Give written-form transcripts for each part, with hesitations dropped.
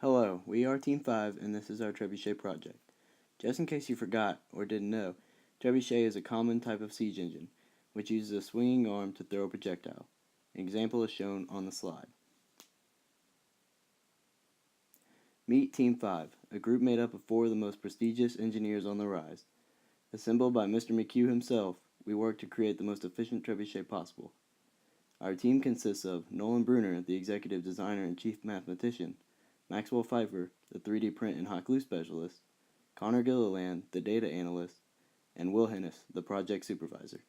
Hello, we are Team 5 and this is our Trebuchet Project. Just in case you forgot or didn't know, Trebuchet is a common type of siege engine, which uses a swinging arm to throw a projectile. An example is shown on the slide. Meet Team 5, a group made up of 4 of the most prestigious engineers on the rise. Assembled by Mr. McHugh himself, we work to create the most efficient trebuchet possible. Our team consists of Nolan Bruner, the executive designer and chief mathematician, Max Pfeiffer, the 3D print and hot glue specialist, Connor Gilliland, the data analyst, and Hennis, the project supervisor.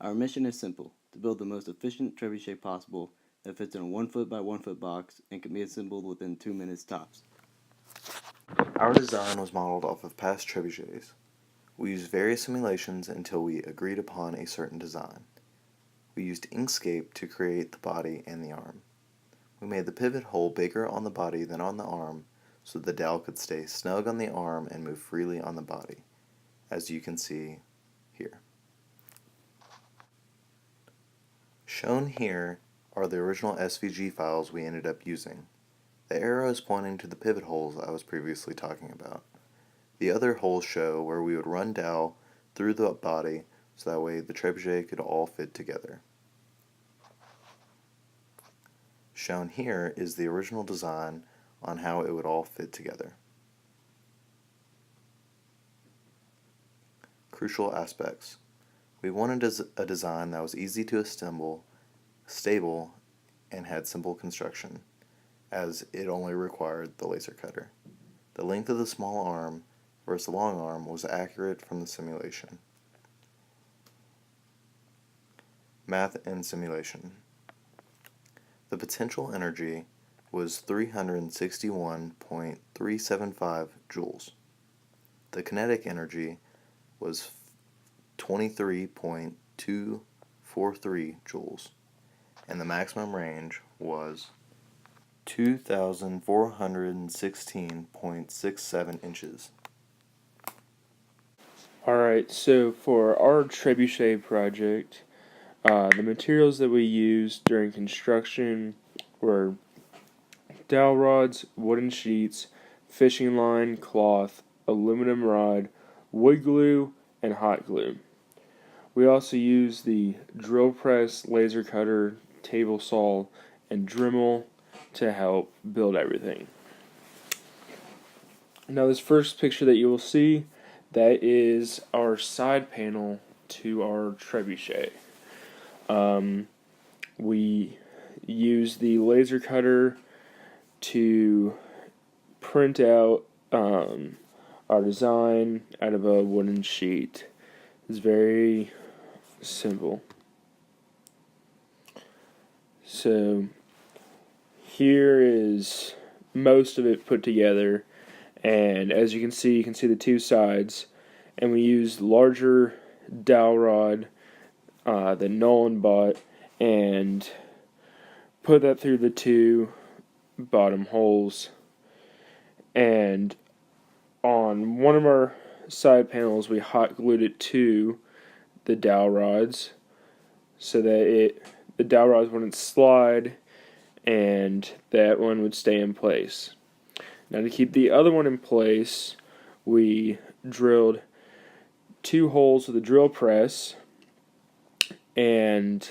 Our mission is simple: to build the most efficient trebuchet possible that fits in a 1 foot by 1 foot box and can be assembled within 2 minutes tops. Our design was modeled off of past trebuchets. We used various simulations until we agreed upon a certain design. We used Inkscape to create the body and the arm. We made the pivot hole bigger on the body than on the arm so the dowel could stay snug on the arm and move freely on the body, as you can see here. Shown here are the original SVG files we ended up using. The arrow is pointing to the pivot holes I was previously talking about. The other holes show where we would run dowel through the body so that way the trebuchet could all fit together. Shown here is the original design on how it would all fit together. Crucial aspects. We wanted a design that was easy to assemble, stable, and had simple construction, as it only required the laser cutter. The length of the small arm versus the long arm was accurate from the simulation. Math and simulation. The potential energy was 361.375 joules. The kinetic energy was 23.243 joules, and the maximum range was 2,416.67 inches. Alright, so for our Trebuchet project, the materials that we used during construction were dowel rods, wooden sheets, fishing line, cloth, aluminum rod, wood glue, and hot glue. We also used the drill press, laser cutter, table saw, and Dremel to help build everything. Now this first picture that you will see, that is our side panel to our trebuchet. We use the laser cutter to print out our design out of a wooden sheet. It's very simple. So here is most of it put together, and as you can see the 2 sides, and we used larger dowel rod that Nolan bought and put that through the 2 bottom holes, and on one of our side panels we hot glued it to the dowel rods so that the dowel rods wouldn't slide and that one would stay in place. Now to keep the other one in place, we drilled 2 holes with a drill press and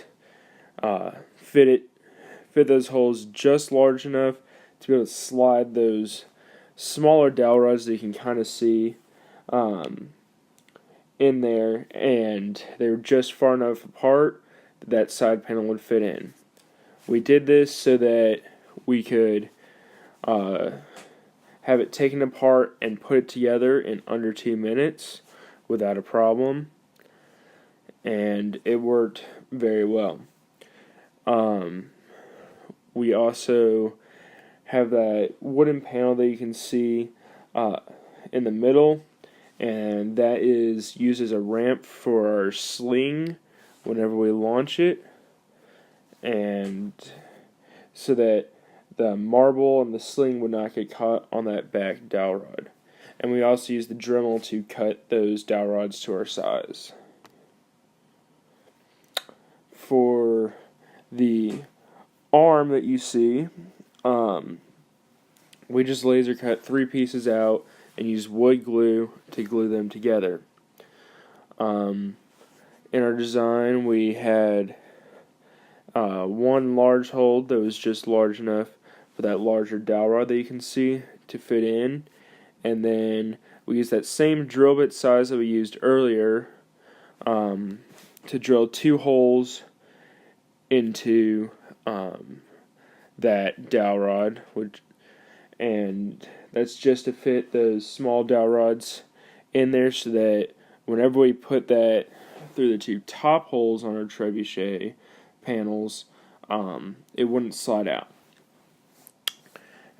fit those holes just large enough to be able to slide those smaller dowel rods that you can kind of see in there, and they were just far enough apart that side panel would fit in. We did this so that we could have it taken apart and put it together in under 2 minutes without a problem, and it worked very well. We also have that wooden panel that you can see in the middle, and that is used as a ramp for our sling whenever we launch it, and so that the marble and the sling would not get caught on that back dowel rod. And we also use the Dremel to cut those dowel rods to our size. For the arm that you see, we just laser cut 3 pieces out and use wood glue to glue them together. In our design, we had one large hole that was just large enough for that larger dowel rod that you can see to fit in, and then we used that same drill bit size that we used earlier to drill 2 holes into that dowel rod, and that's just to fit those small dowel rods in there so that whenever we put that through the 2 top holes on our trebuchet panels, it wouldn't slide out.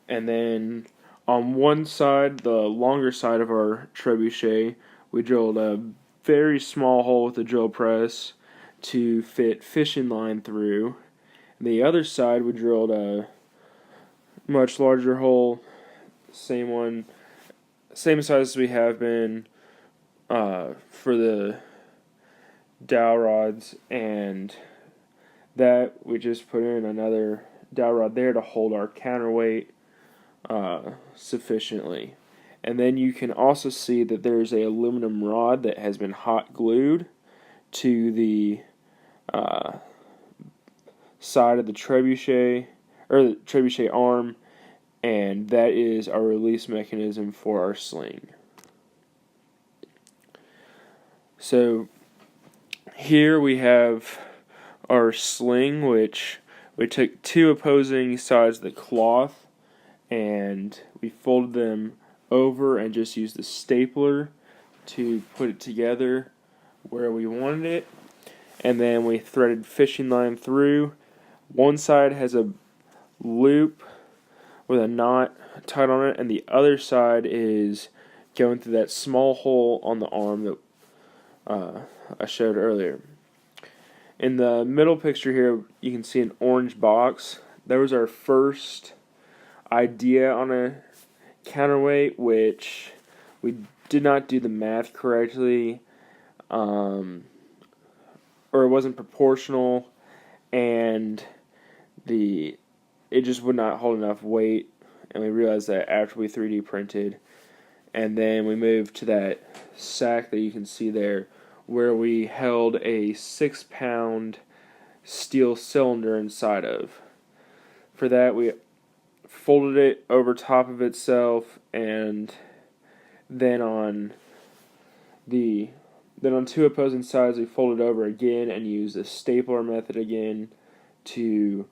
And then on one side, the longer side of our trebuchet, we drilled a very small hole with a drill press to fit fishing line through. And the other side, we drilled a much larger hole, same size as we have been for the dowel rods, and that we just put in another dowel rod there to hold our counterweight sufficiently. And then you can also see that there's a aluminum rod that has been hot glued to the side of the trebuchet, or the trebuchet arm, and that is our release mechanism for our sling. So here we have our sling, which we took 2 opposing sides of the cloth and we folded them over and just used the stapler to put it together where we wanted it. And then we threaded fishing line through. One side has a loop with a knot tied on it, and the other side is going through that small hole on the arm that I showed earlier. In the middle picture here, you can see an orange box. That was our first idea on a counterweight, which we did not do the math correctly, or it wasn't proportional, and it just would not hold enough weight, and we realized that after we 3D printed. And then we moved to that sack that you can see there, where we held a 6-pound steel cylinder inside of. For that, we folded it over top of itself, and then on 2 opposing sides, we folded over again and used the stapler method again to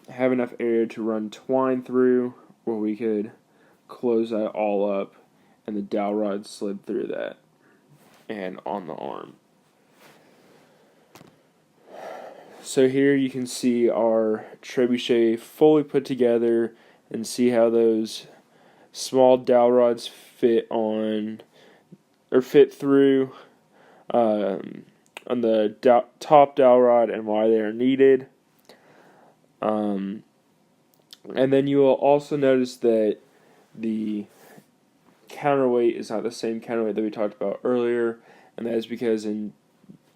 have enough area to run twine through where we could close that all up, and the dowel rod slid through that and on the arm. So here you can see our trebuchet fully put together and see how those small dowel rods fit through on the top dowel rod and why they are needed. And then you will also notice that the counterweight is not the same counterweight that we talked about earlier, and that is because in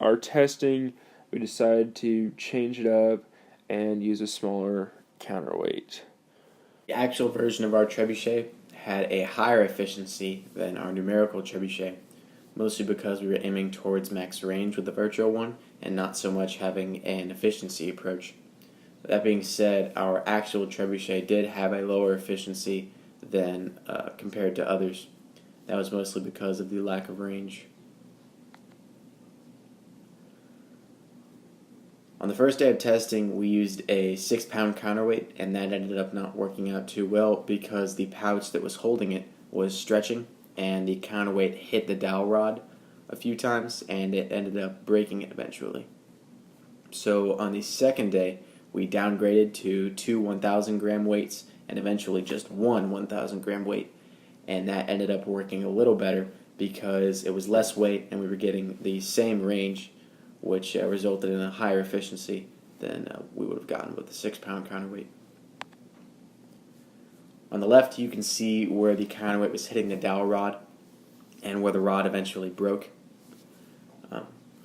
our testing we decided to change it up and use a smaller counterweight. The actual version of our trebuchet had a higher efficiency than our numerical trebuchet, mostly because we were aiming towards max range with the virtual one and not so much having an efficiency approach. That being said, our actual trebuchet did have a lower efficiency than compared to others. That was mostly because of the lack of range. On the first day of testing, we used a 6-pound counterweight, and that ended up not working out too well because the pouch that was holding it was stretching, and the counterweight hit the dowel rod a few times, and it ended up breaking it eventually. So on the second day, we downgraded to 2 1,000-gram weights and eventually just one 1,000-gram weight, and that ended up working a little better because it was less weight and we were getting the same range, which resulted in a higher efficiency than we would have gotten with the 6-pound counterweight. On the left, you can see where the counterweight was hitting the dowel rod and where the rod eventually broke.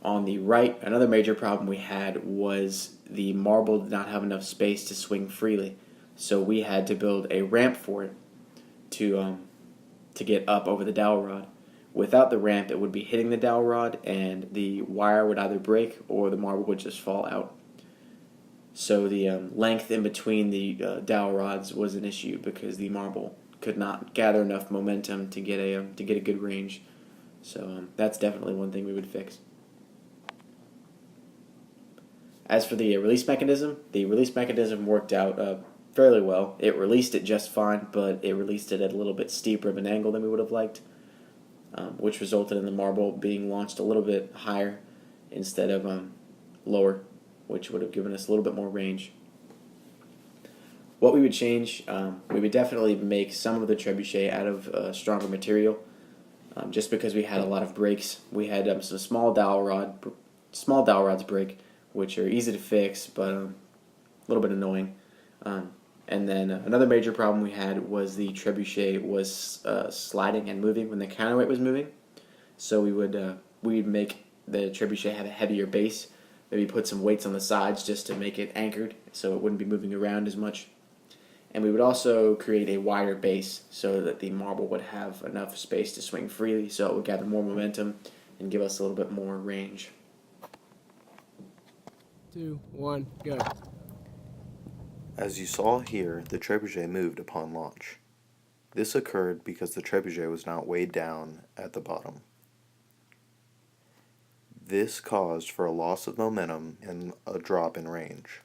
On the right, another major problem we had was the marble did not have enough space to swing freely. So we had to build a ramp for it to get up over the dowel rod. Without the ramp, it would be hitting the dowel rod, and the wire would either break or the marble would just fall out. So the length in between the dowel rods was an issue because the marble could not gather enough momentum to get a good range. So that's definitely one thing we would fix. As for the release mechanism worked out fairly well. It released it just fine, but it released it at a little bit steeper of an angle than we would have liked, which resulted in the marble being launched a little bit higher instead of lower, which would have given us a little bit more range. What we would change, we would definitely make some of the trebuchet out of stronger material, just because we had a lot of breaks. We had some small dowel rods break, which are easy to fix, but a little bit annoying. And then another major problem we had was the trebuchet was sliding and moving when the counterweight was moving. So we'd make the trebuchet have a heavier base, maybe put some weights on the sides just to make it anchored so it wouldn't be moving around as much. And we would also create a wider base so that the marble would have enough space to swing freely, so it would gather more momentum and give us a little bit more range. 2, 1, go. As you saw here, the trebuchet moved upon launch. This occurred because the trebuchet was not weighed down at the bottom. This caused for a loss of momentum and a drop in range.